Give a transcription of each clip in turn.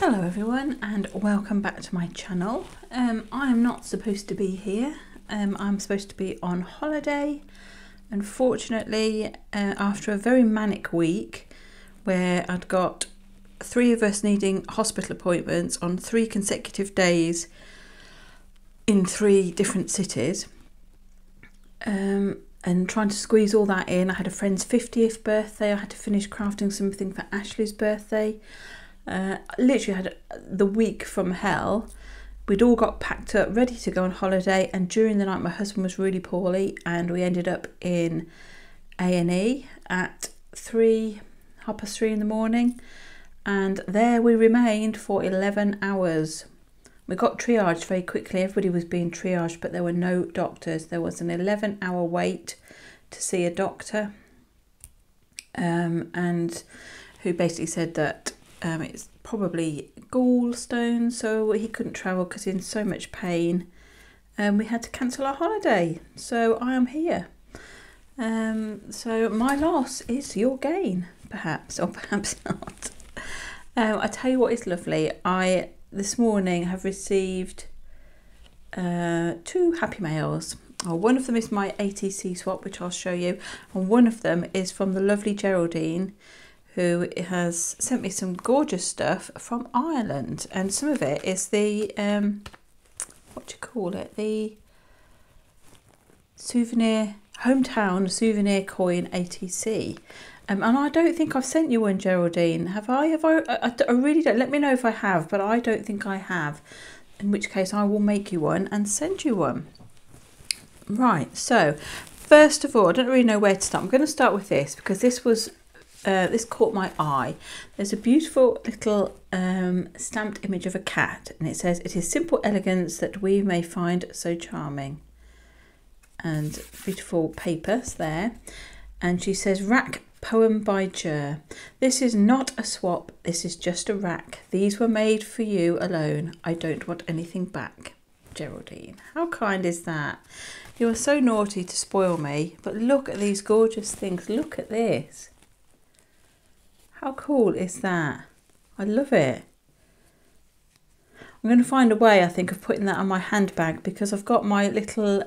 Hello everyone and welcome back to my channel. I am not supposed to be here. I'm supposed to be on holiday. Unfortunately, after a very manic week where I'd got 3 of us needing hospital appointments on 3 consecutive days in 3 different cities, and trying to squeeze all that in. I had a friend's 50th birthday. I had to finish crafting something for Ashley's birthday. Literally had the week from hell. We'd all got packed up, ready to go on holiday, and during the night my husband was really poorly and we ended up in A&E at 3:30 in the morning, and there we remained for 11 hours. We got triaged very quickly. Everybody was being triaged, but there were no doctors. There was an 11-hour wait to see a doctor, and who basically said that it's probably gallstones, so he couldn't travel because he's in so much pain. We had to cancel our holiday, so I am here. So my loss is your gain, perhaps, or perhaps not. I tell you what is lovely. I this morning have received 2 happy mails. One of them is my ATCSwap, which I'll show you, and one of them is from the lovely Geraldine, who has sent me some gorgeous stuff from Ireland, and some of it is the what do you call it, the souvenir, hometown souvenir coin ATC. And I don't think I've sent you one, Geraldine, have I? I really don't. Let me know if I have, but I don't think I have, in which case I will make you one and send you one. Right, so first of all, I don't really know where to start. I'm going to start with this because this was this caught my eye. There's a beautiful little stamped image of a cat, and it says, "It is simple elegance that we may find so charming." And beautiful papers there. And she says, "Rack poem by Ger. This is not a swap, this is just a rack. These were made for you alone. I don't want anything back." Geraldine, how kind is that? You are so naughty to spoil me, but look at these gorgeous things. Look at this. How cool is that? I love it. I'm going to find a way, I think, of putting that on my handbag, because I've got my little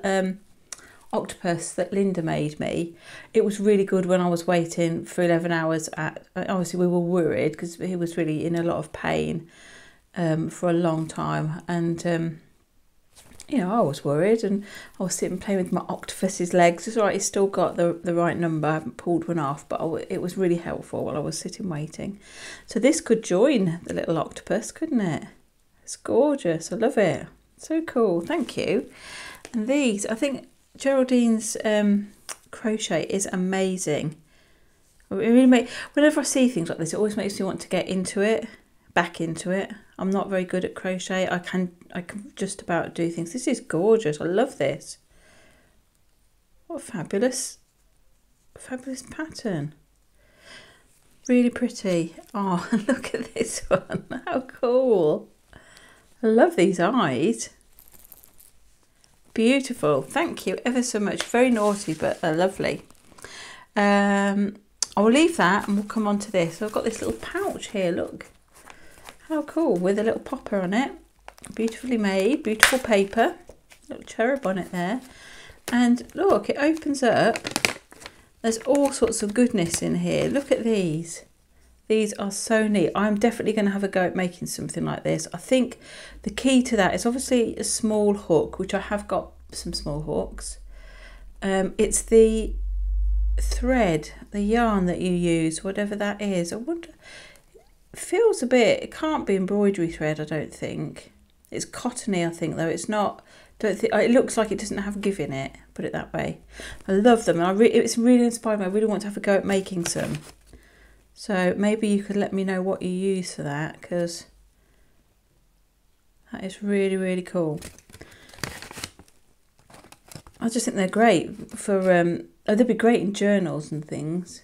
octopus that Linda made me. It was really good when I was waiting for 11 hours obviously we were worried because he was really in a lot of pain for a long time, and you know, I was worried, and I was sitting playing with my octopus's legs. It's all right, he's still got the right number. I haven't pulled one off, but it was really helpful while I was sitting waiting. So this could join the little octopus, couldn't it? It's gorgeous. I love it. So cool. Thank you. And these, I think Geraldine's crochet is amazing. It really whenever I see things like this, it always makes me want to get into it, back into it. I'm not very good at crochet. I can just about do things. This is gorgeous. I love this. What a fabulous pattern. Really pretty. Oh, look at this one. How cool. I love these eyes. Beautiful. Thank you ever so much. Very naughty, but lovely. I will leave that and we'll come on to this. So I've got this little pouch here, look. How cool, with a little popper on it. Beautifully made, beautiful paper. Little cherub on it there. And look, it opens up. There's all sorts of goodness in here. Look at these. These are so neat. I'm definitely going to have a go at making something like this. I think the key to that is obviously a small hook, which I have got some small hooks. It's the thread, the yarn that you use, whatever that is. I wonder... feels a bit, it can't be embroidery thread, I don't think. It's cottony, I think, though. It's not, don't think, it looks like it doesn't have give in it, put it that way. I love them, and it's really inspired me. I really want to have a go at making some. So maybe you could let me know what you use for that, because that is really, really cool. I just think they're great for, they'd be great in journals and things.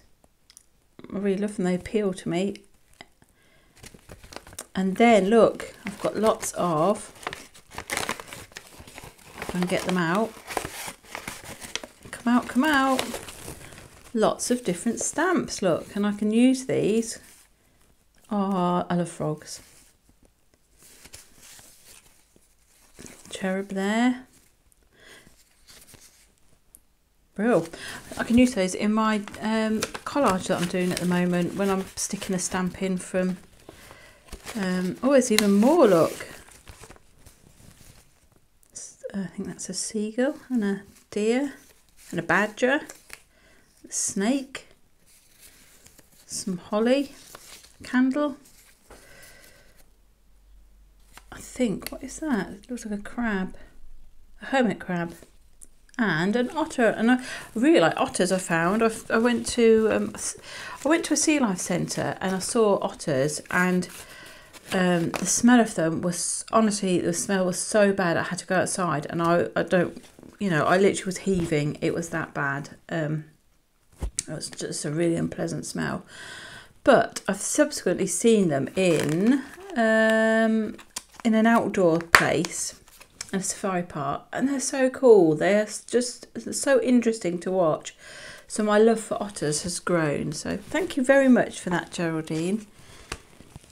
I really love them, they appeal to me. And then look, I've got lots of, if I can get them out, come out, lots of different stamps, look, and I can use these. Oh, I love frogs. cherub there. Real. I can use those in my collage that I'm doing at the moment when I'm sticking a stamp in from... oh, there's even more, look. I think that's a seagull and a deer and a badger, a snake, some holly, candle. I think, what is that? It looks like a crab, a hermit crab, and an otter. And I really like otters. I found I went to a sea life centre and I saw otters, and the smell of them was, honestly, the smell was so bad I had to go outside, and I don't, you know, I literally was heaving. It was that bad. It was just a really unpleasant smell. But I've subsequently seen them in an outdoor place, a safari park, and they're so cool. They're just so interesting to watch. So my love for otters has grown. So thank you very much for that, Geraldine.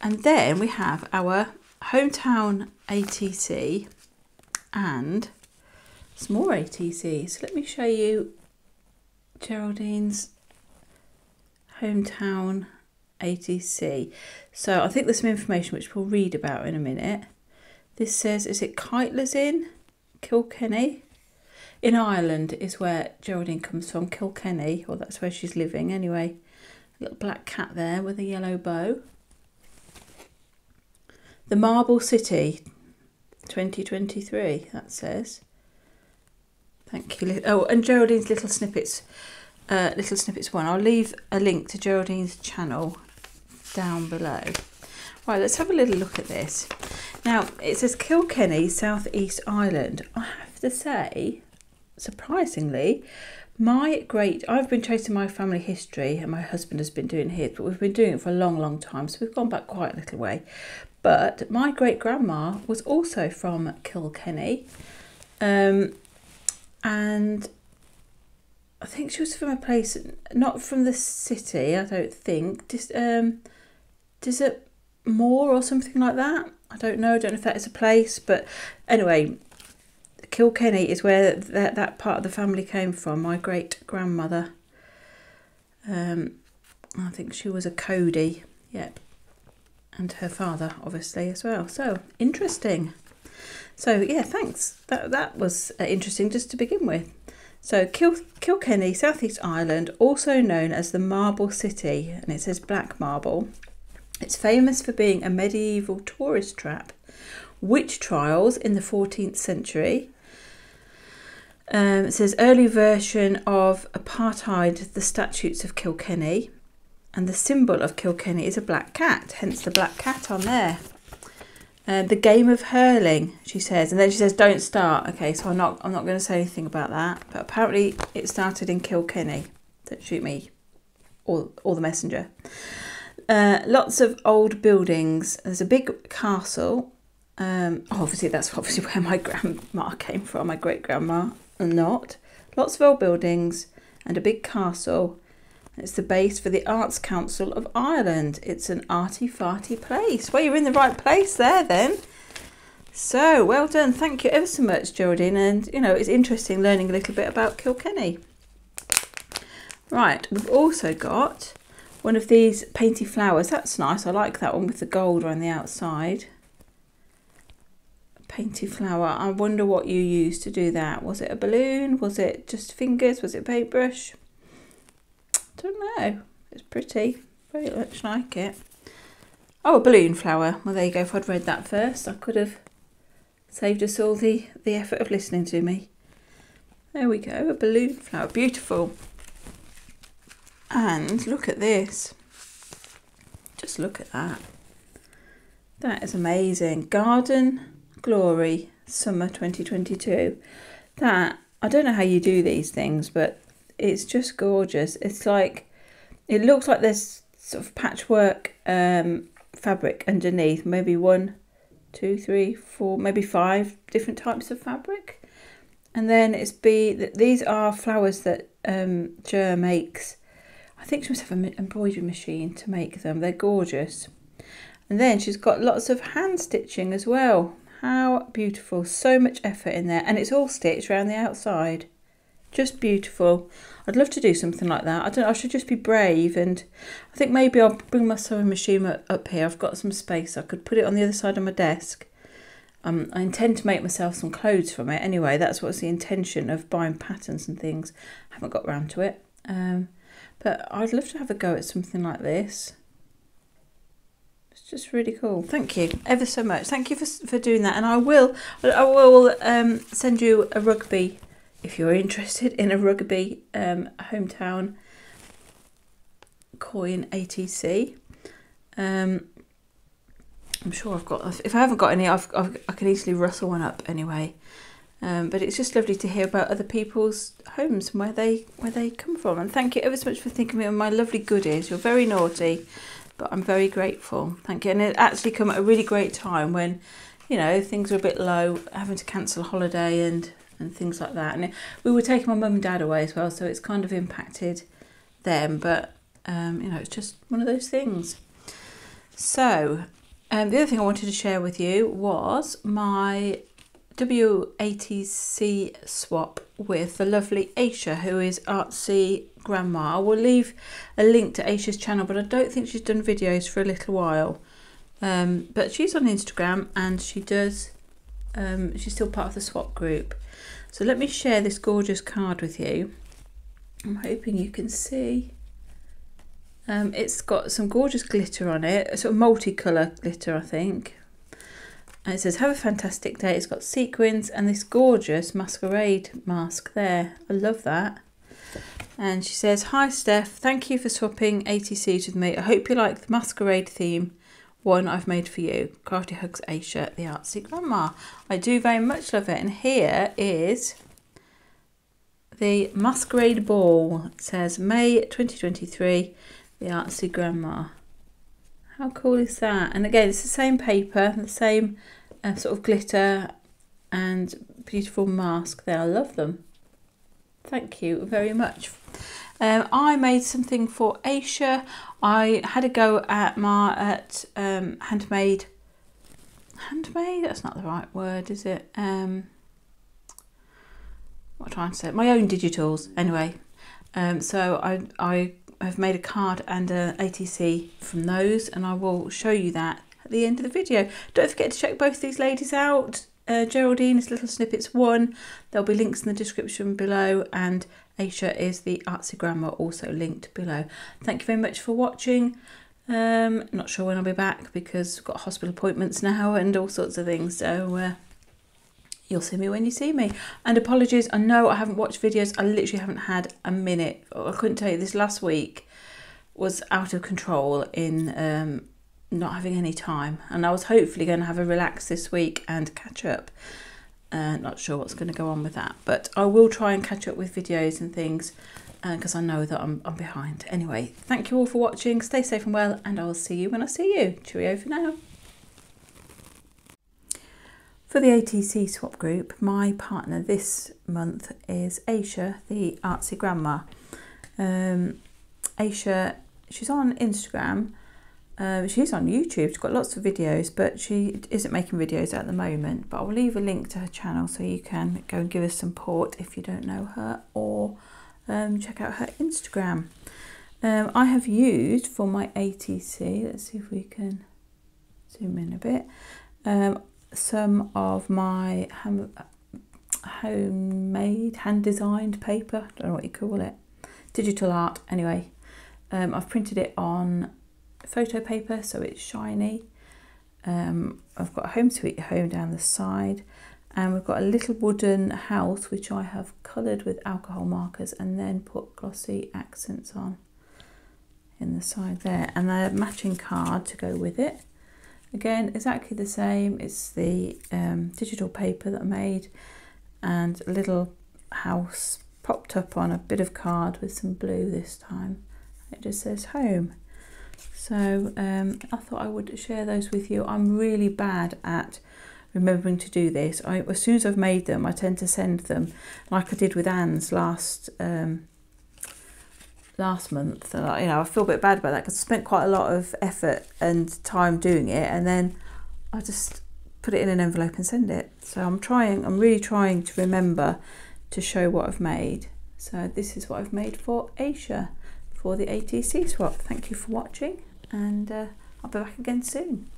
And then we have our hometown ATC and some more ATC. So let me show you Geraldine's hometown ATC. So I think there's some information which we'll read about in a minute. This says, is it Keitlers in Kilkenny? In Ireland is where Geraldine comes from, Kilkenny, or that's where she's living anyway. A little black cat there with a yellow bow. The Marble City 2023, that says. Thank you. Oh, and Geraldine's little snippets one. I'll leave a link to Geraldine's channel down below. Right, let's have a little look at this. Now, it says Kilkenny, South East Ireland. I have to say, surprisingly, I've been tracing my family history, and my husband has been doing his, but we've been doing it for a long, long time, so we've gone back quite a little way. But my great-grandma was also from Kilkenny, and I think she was from a place, not from the city, I don't think. Desert Moor or something like that. I don't know if that is a place, but anyway, Kilkenny is where that part of the family came from, my great-grandmother. I think she was a Cody, yep. And her father, obviously, as well. So, interesting. So, yeah, thanks. That was interesting just to begin with. So, Kilkenny, South East Ireland, also known as the Marble City, and it says black marble. It's famous for being a medieval tourist trap. Witch trials in the 14th century. It says early version of apartheid, the statutes of Kilkenny. And the symbol of Kilkenny is a black cat, hence the black cat on there. The game of hurling, she says, and then she says, "Don't start." Okay, so I'm not going to say anything about that. But apparently, it started in Kilkenny. Don't shoot me, or the messenger. Lots of old buildings. There's a big castle. Obviously, that's where my grandma came from. My great grandma, not. Lots of old buildings and a big castle. It's the base for the Arts Council of Ireland. It's an arty-farty place. Well, you're in the right place there then. So, well done. Thank you ever so much, Geraldine. And, you know, it's interesting learning a little bit about Kilkenny. Right, we've also got one of these painty flowers. That's nice. I like that one with the gold around the outside. Painty flower. I wonder what you used to do that. Was it a balloon? Was it just fingers? Was it paintbrush? Don't know. It's pretty. Very much like it. Oh, a balloon flower. Well, there you go. If I'd read that first, I could have saved us all the effort of listening to me. There we go. A balloon flower. Beautiful. And look at this. Just look at that. That is amazing. Garden Glory Summer 2022. That, I don't know how you do these things, but it's just gorgeous. It's like, it looks like there's sort of patchwork fabric underneath. Maybe 1, 2, 3, 4, maybe 5 different types of fabric. And then these are flowers that Ger makes. I think she must have an embroidery machine to make them. They're gorgeous. And then she's got lots of hand stitching as well. How beautiful. So much effort in there. And it's all stitched around the outside. Just beautiful. I'd love to do something like that. I don't know, I should just be brave, and I think maybe I'll bring my sewing machine up here. I've got some space. I could put it on the other side of my desk. I intend to make myself some clothes from it anyway. That's what's the intention of buying patterns and things. I haven't got round to it. But I'd love to have a go at something like this. It's just really cool. Thank you ever so much. Thank you for doing that. And I will send you a rugby, if you're interested in a rugby hometown coin ATC. I'm sure I've got, if I haven't got any, I can easily rustle one up anyway. But it's just lovely to hear about other people's homes and where they come from. And thank you ever so much for thinking of me and my lovely goodies. You're very naughty, but I'm very grateful. Thank you. And it actually come at a really great time when, you know, things are a bit low, having to cancel a holiday and things like that. And we were taking my mum and dad away as well, so it's kind of impacted them. But, you know, it's just one of those things. So, the other thing I wanted to share with you was my WSATCSwap with the lovely Aisha, who is Artsy Grandma. I will leave a link to Aisha's channel, but I don't think she's done videos for a little while. But she's on Instagram, and she does, she's still part of the swap group. So let me share this gorgeous card with you. I'm hoping you can see. It's got some gorgeous glitter on it, a sort of multicolour glitter, I think. And it says, have a fantastic day. It's got sequins and this gorgeous masquerade mask there. I love that. And she says, hi Steph, thank you for swapping ATCs with me. I hope you like the masquerade theme one I've made for you. Crafty hugs, Aisha, the Artsy Grandma. I do very much love it. And here is the masquerade ball. It says May 2023, the Artsy Grandma. How cool is that? And again, it's the same paper, the same sort of glitter and beautiful mask there. I love them. Thank you very much. I made something for Aisha. I had a go at handmade, that's not the right word, is it? What am I trying to say? My own digitals, anyway. So I have made a card and an ATC from those, and I will show you that at the end of the video. Don't forget to check both these ladies out. Geraldine is Little Snippets 1. There'll be links in the description below, and Aisha is the Artsy Grandma, also linked below. Thank you very much for watching. Not sure when I'll be back because I've got hospital appointments now and all sorts of things, so you'll see me when you see me. And apologies, I know I haven't watched videos. I literally haven't had a minute. I couldn't tell you, this last week was out of control in not having any time, and I was hopefully going to have a relax this week and catch up. Not sure what's going to go on with that, but I will try and catch up with videos and things because I know that I'm behind. Anyway, thank you all for watching. Stay safe and well, and I'll see you when I see you. Cheerio for now. For the ATC swap group, my partner this month is Aisha, the Artsy Grandma. Aisha, she's on Instagram. She's on YouTube. She's got lots of videos, but she isn't making videos at the moment. But I'll leave a link to her channel so you can go and give her support if you don't know her, or check out her Instagram. I have used for my ATC, let's see if we can zoom in a bit, some of my homemade, hand-designed paper, I don't know what you call it, digital art anyway. I've printed it on photo paper so it's shiny. I've got a Home Sweet Home down the side, and we've got a little wooden house which I have coloured with alcohol markers and then put glossy accents on in the side there, and a matching card to go with it. Again, exactly the same. It's the digital paper that I made, and a little house popped up on a bit of card with some blue this time. It just says home. So I thought I would share those with you. I'm really bad at remembering to do this. As soon as I've made them, I tend to send them, like I did with Anne's last month. And I feel a bit bad about that because I spent quite a lot of effort and time doing it, and then I just put it in an envelope and send it. So I'm really trying to remember to show what I've made. So this is what I've made for Aisha for the ATC swap. Thank you for watching, and I'll be back again soon.